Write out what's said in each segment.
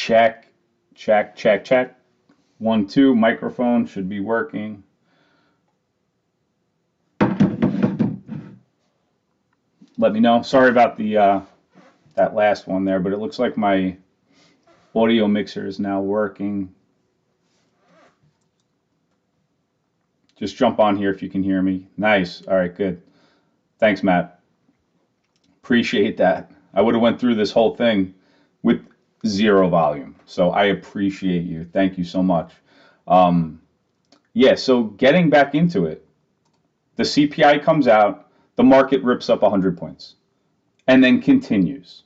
Check, check, check, check. 1, 2, microphone should be working. Let me know. Sorry about the that last one there, but it looks like my audio mixer is now working. Just jump on here if you can hear me. Nice. All right, good. Thanks, Matt. Appreciate that. I would have went through this whole thing with 0 volume. So I appreciate you. Thank you so much. Yeah, so getting back into it, the CPI comes out, the market rips up 100 points and then continues.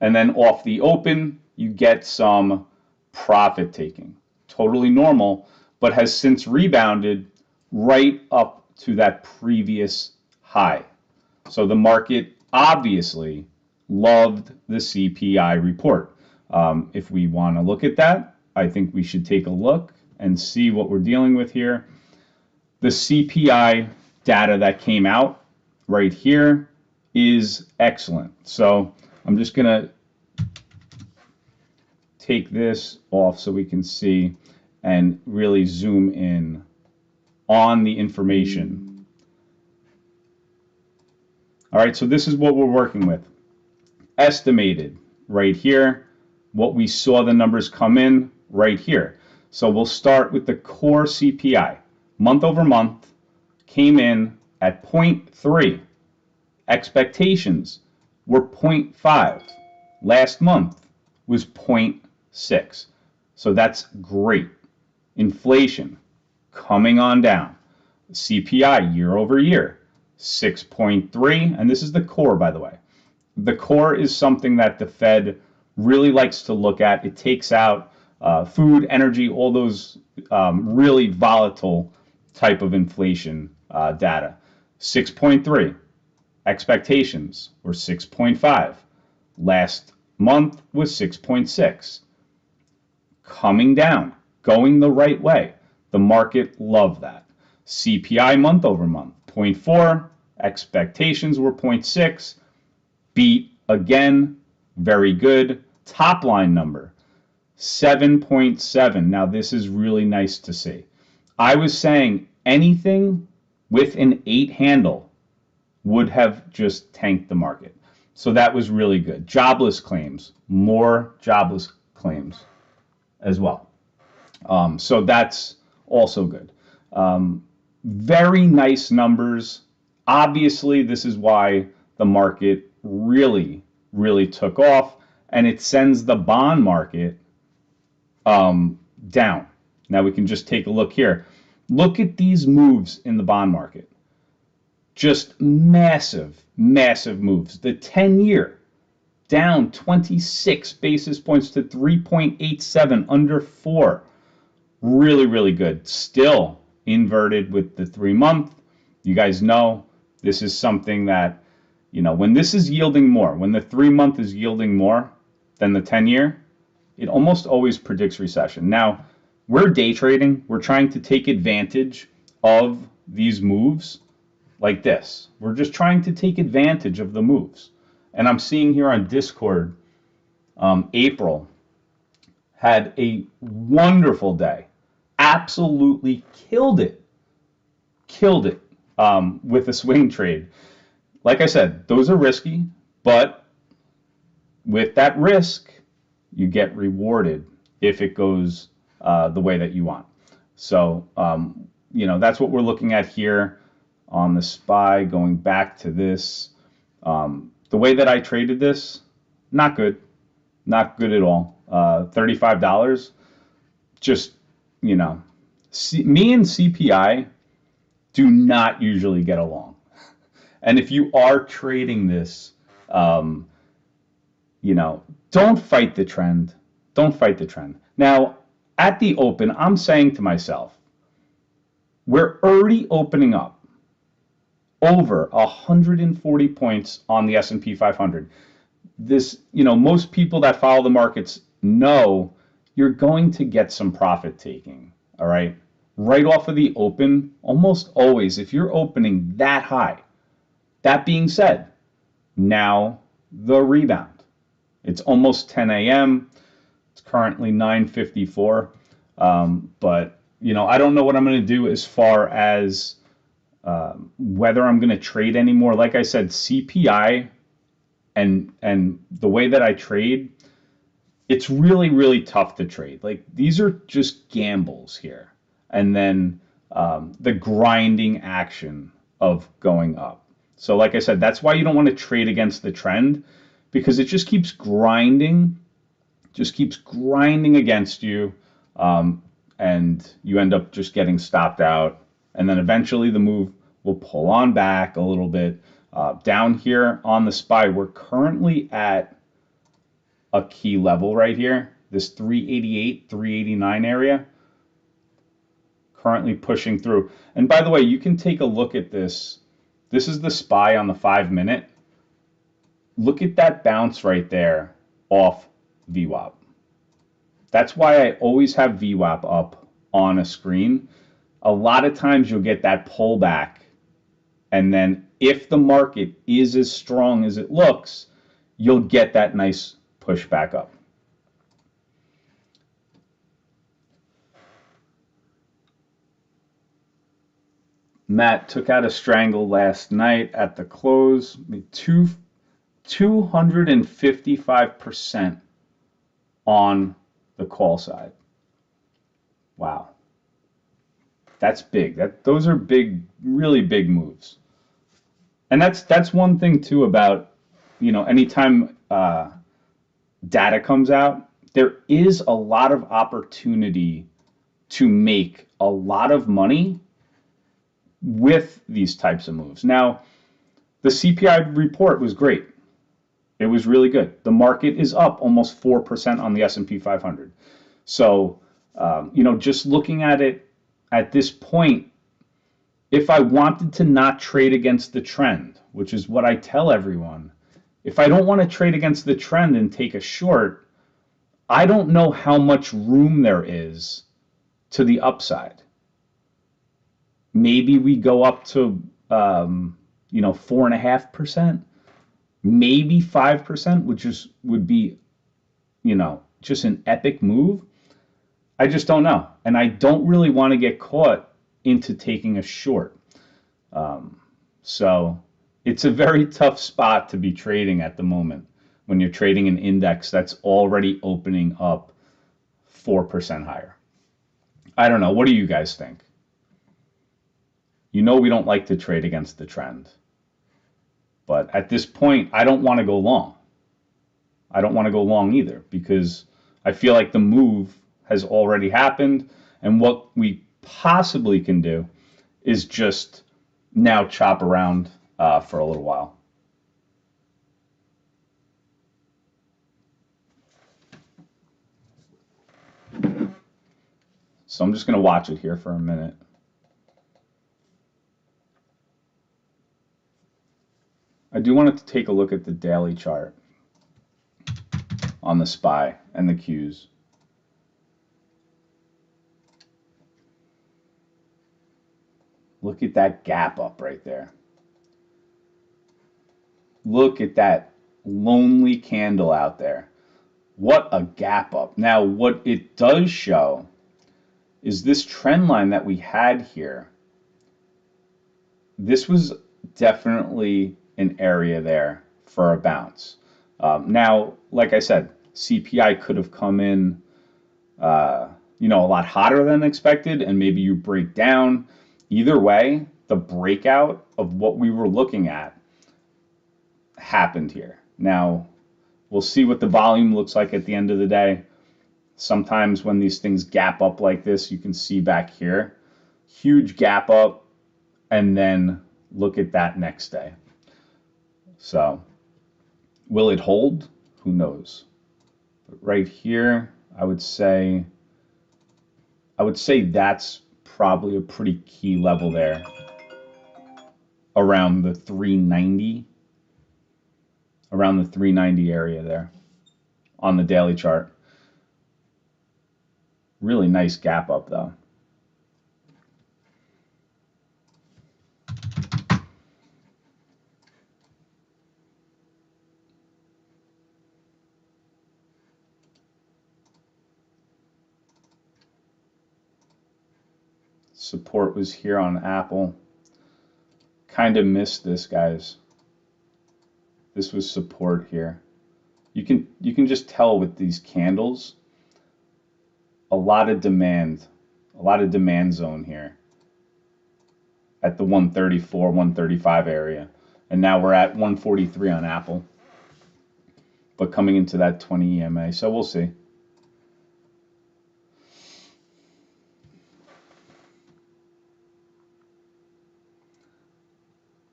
And then off the open, you get some profit taking. Totally normal, but has since rebounded right up to that previous high. So the market obviously loved the CPI report. If we want to look at that, I think we should take a look and see what we're dealing with here. The CPI data that came out right here is excellent. So I'm just going to take this off so we can see and really zoom in on the information. All right, so this is what we're working with. Estimated right here, what we saw the numbers come in right here. So we'll start with the core CPI. Month over month came in at 0.3. Expectations were 0.5. Last month was 0.6. So that's great. Inflation coming on down. CPI year over year, 6.3. And this is the core, by the way. The core is something that the Fed really likes to look at. It takes out food, energy, all those really volatile type of inflation data. 6.3. Expectations were 6.5. Last month was 6.6. Coming down, going the right way. The market loved that. CPI month over month, 0.4. Expectations were 0.6. Beat again, very good. Top line number, 7.7. Now this is really nice to see. I was saying anything with an 8 handle would have just tanked the market. So that was really good. Jobless claims, more jobless claims as well. So that's also good. Very nice numbers. Obviously, this is why the market really, really took off, and it sends the bond market down. Now we can just take a look here. Look at these moves in the bond market. Just massive, massive moves. The 10-year down 26 basis points to 3.87, under 4. Really, really good. Still inverted with the 3-month. You guys know this is something that, you know, when this is yielding more, when the 3-month is yielding more than the 10-year, it almost always predicts recession. Now, we're day trading. We're trying to take advantage of these moves like this. We're just trying to take advantage of the moves. And I'm seeing here on Discord, April had a wonderful day. Absolutely killed it. Killed it with a swing trade. Like I said, those are risky, but with that risk, you get rewarded if it goes the way that you want. So, you know, that's what we're looking at here on the SPY, going back to this. The way that I traded this, not good. Not good at all. $35. Just, you know, me and CPI do not usually get along. And if you are trading this, you know, don't fight the trend. Don't fight the trend. Now, at the open, I'm saying to myself, we're already opening up over 140 points on the S&P 500. This, you know, most people that follow the markets know you're going to get some profit taking, all right? Right off of the open, almost always, if you're opening that high. That being said, now the rebound. It's almost 10 a.m. It's currently 954. But, I don't know what I'm going to do as far as whether I'm going to trade anymore. Like I said, CPI and the way that I trade, it's really, really tough to trade. Like, these are just gambles here. And then the grinding action of going up. So like I said, that's why you don't want to trade against the trend, because it just keeps grinding against you, and you end up just getting stopped out. And then eventually the move will pull on back a little bit. Down here on the SPY, we're currently at a key level right here, this 388, 389 area, currently pushing through. And by the way, you can take a look at this. This is the SPY on the 5-minute. Look at that bounce right there off VWAP. That's why I always have VWAP up on a screen. A lot of times you'll get that pullback, and then if the market is as strong as it looks, you'll get that nice push back up. Matt took out a strangle last night at the close. 255% on the call side. Wow. That's big. Those are big, really big moves. And that's one thing too about, anytime data comes out, there is a lot of opportunity to make a lot of money with these types of moves. Now, the CPI report was great. It was really good. The market is up almost 4% on the S&P 500. So, just looking at it at this point, if I wanted to not trade against the trend, which is what I tell everyone, if I don't want to trade against the trend and take a short, I don't know how much room there is to the upside. Maybe we go up to 4.5%, maybe 5%, which would be, just an epic move. I just don't know, and I don't really want to get caught into taking a short. So it's a very tough spot to be trading at the moment when you're trading an index that's already opening up 4% higher. I don't know. What do you guys think? We don't like to trade against the trend. But at this point, I don't want to go long. I don't want to go long either, because I feel like the move has already happened, and what we possibly can do is just now chop around for a little while. So I'm just going to watch it here for a minute. I do want to take a look at the daily chart on the SPY and the Qs. Look at that gap up right there. Look at that lonely candle out there. What a gap up. Now, what it does show is this trend line that we had here. This was definitely an area there for a bounce. Now, like I said, CPI could have come in, a lot hotter than expected, and maybe you break down. Either way, the breakout of what we were looking at happened here. Now, we'll see what the volume looks like at the end of the day. Sometimes when these things gap up like this, you can see back here, huge gap up, and then look at that next day. So, will it hold? Who knows? But right here, I would say that's probably a pretty key level there, around the 390 area there on the daily chart. Really nice gap up though. Support was here on Apple. Kind of missed this, guys. This was support here. You can just tell with these candles, a lot of demand zone here at the 134, 135 area. And now we're at 143 on Apple, but coming into that 20 EMA. So we'll see.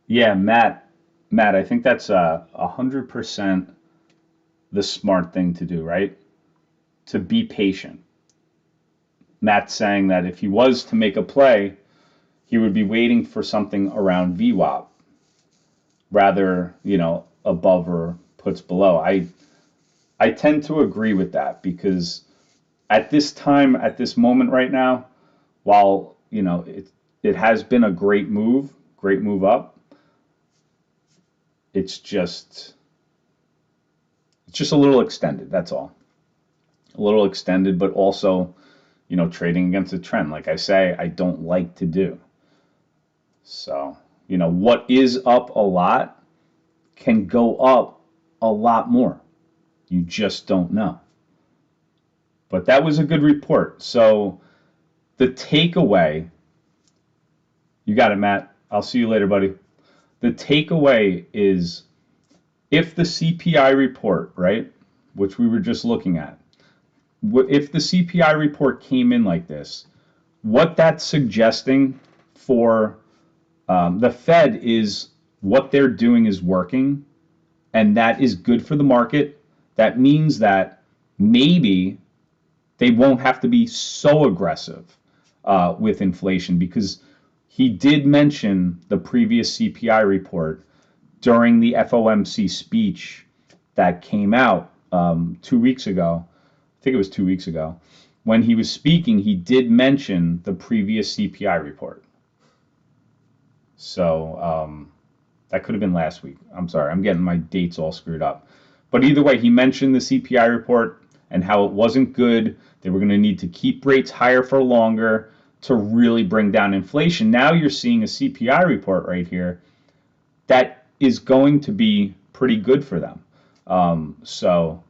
Yeah, Matt, I think that's 100% the smart thing to do, right? To be patient. Matt's saying that if he was to make a play, he would be waiting for something around VWAP, rather, above or puts below. I tend to agree with that because at this time, at this moment right now, while, it has been a great move up, it's just a little extended, that's all. A little extended, but also, trading against a trend, like I say, I don't like to do. So, what is up a lot can go up a lot more. You just don't know. But that was a good report. So the takeaway, you got it, Matt. I'll see you later, buddy. The takeaway is if the CPI report, right, which we were just looking at, if the CPI report came in like this, what that's suggesting for the Fed is what they're doing is working, and that is good for the market. That means that maybe they won't have to be so aggressive with inflation, because he did mention the previous CPI report during the FOMC speech that came out 2 weeks ago. I think it was 2 weeks ago. When he was speaking, he did mention the previous CPI report. So that could have been last week. I'm sorry, I'm getting my dates all screwed up. But either way, he mentioned the CPI report and how it wasn't good. They were going to need to keep rates higher for longer to really bring down inflation. Now you're seeing a CPI report right here that is going to be pretty good for them. So,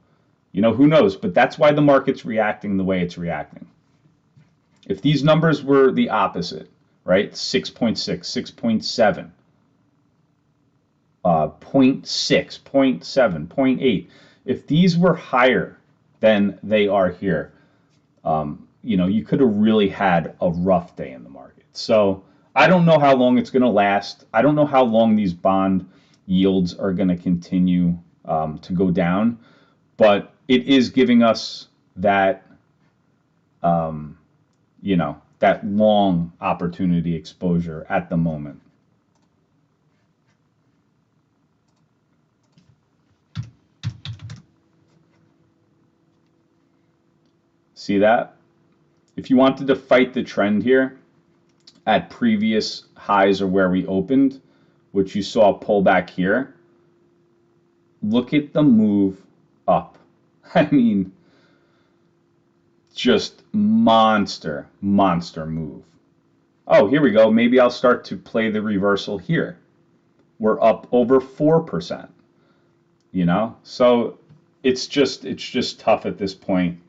who knows? But that's why the market's reacting the way it's reacting. If these numbers were the opposite, right? 6.6, 6.7, 0.6, 0.7, 0.8. If these were higher than they are here, you could have really had a rough day in the market. So I don't know how long it's going to last. I don't know how long these bond yields are going to continue to go down, but it is giving us that, that long opportunity exposure at the moment. See that? If you wanted to fight the trend here at previous highs or where we opened, which you saw pull back here, look at the move up. I mean, just monster move. Oh, here we go. Maybe I'll start to play the reversal here. We're up over 4%. So it's just tough at this point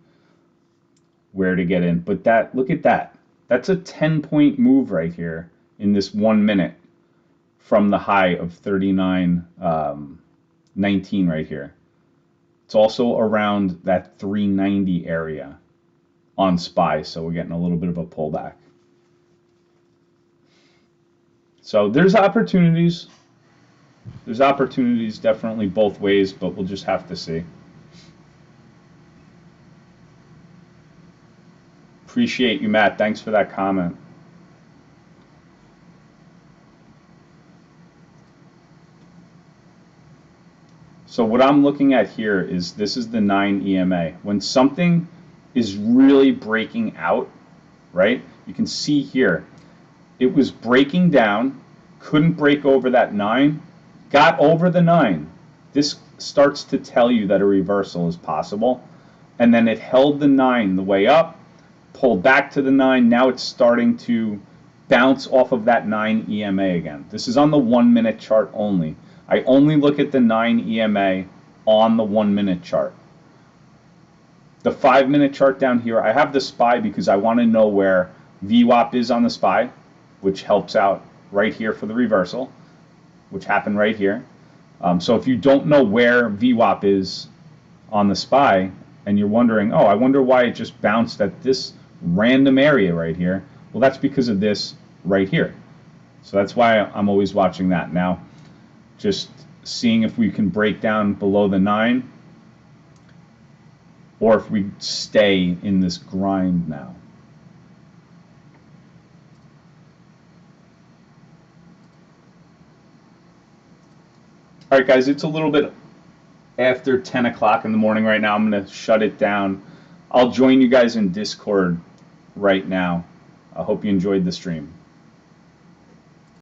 where to get in. But look at that. That's a 10-point move right here in this 1 minute from the high of 39.19 right here. It's also around that 390 area on SPY, so we're getting a little bit of a pullback. So there's opportunities. There's opportunities definitely both ways, but we'll just have to see. Appreciate you, Matt. Thanks for that comment. So what I'm looking at here is this is the 9 EMA. When something is really breaking out, right? You can see here, it was breaking down, couldn't break over that 9, got over the 9. This starts to tell you that a reversal is possible. And then it held the 9 the way up, pulled back to the 9. Now it's starting to bounce off of that 9 EMA again. This is on the 1-minute chart only. I only look at the 9 EMA on the 1-minute chart. The 5-minute chart down here, I have the SPY because I want to know where VWAP is on the SPY, which helps out right here for the reversal, which happened right here. So if you don't know where VWAP is on the SPY and you're wondering, oh, I wonder why it just bounced at this random area right here, well, that's because of this right here. So that's why I'm always watching that. Now, just seeing if we can break down below the 9 or if we stay in this grind now. All right, guys, it's a little bit after 10 o'clock in the morning right now. I'm going to shut it down. I'll join you guys in Discord right now. I hope you enjoyed the stream.